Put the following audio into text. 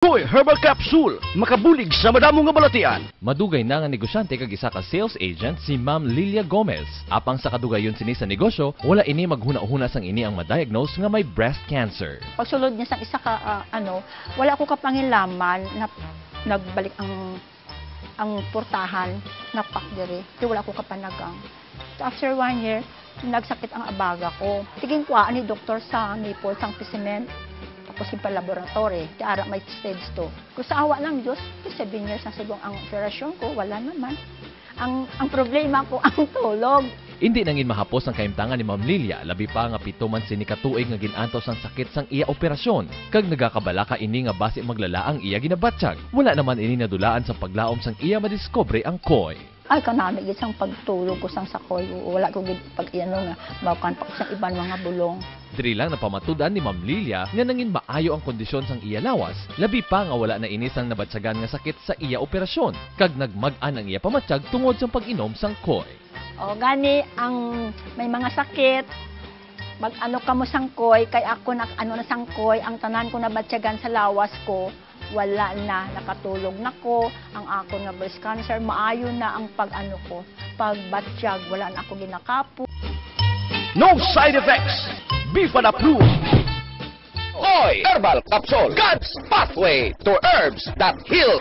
Koy Herbal Capsule, makabulig sa madamong nga balatian. Madugay na nga negosyante kag isa ka sales agent si Ma'am Lilia Gomez. Apang sa kadugayon sini sa negosyo, wala ini maghuna-huna sang ini ang ma-diagnose nga may breast cancer. Pagsulod niya sa isa ka wala ko kapangilaman na nagbalik ang portahan na pakdiri. Di wala ko kapanagang. So after 1 year, nagsakit ang abaga ko. Tiging kuhaan ni doktor sa nipple sang specimen. Tapos yung laboratory, tiara may stage 2. Kung sa awa ng Diyos, 7 years na siguro ang operasyon ko, wala naman. Ang problema ko, ang tulog. Hindi nangin mahapos ang kaimtangan ni Ma'am Lilia, labi pa nga 7 man sini katuig nga ginantos ang sakit sang iya operasyon. Kag nagakabala ka ini nga base maglala ang iya ginabatsyag. Wala naman ini nadulaan sa paglaom sang iya madiscover ang koy. Ay, kanami isang pagtulog ko sang sakoy. Wala ko pag nga, bakan pa ko sa ibang mga bulong. Diri lang napamatudan ni Ma'am Lilia nga nangin maayo ang kondisyon sang iya lawas, labi pa nga wala na inis ang nabatsagan nga sakit sa iya operasyon. Kag nagmag-an ang iya pamatsyag tungod sa pag-inom sang koy. O gani ang may mga sakit, mag-ano ka mo sangkoy, kay ako na sangkoy, ang tanan ko nabatyagan sa lawas ko, wala na, nakatulog na ko, ang ako na breast cancer, maayo na ang pag-ano ko, pagbatsyag, wala na ako ginakapo. No side effects. BIFAD approved. Koy Herbal Capsule, God's pathway to herbs that heal.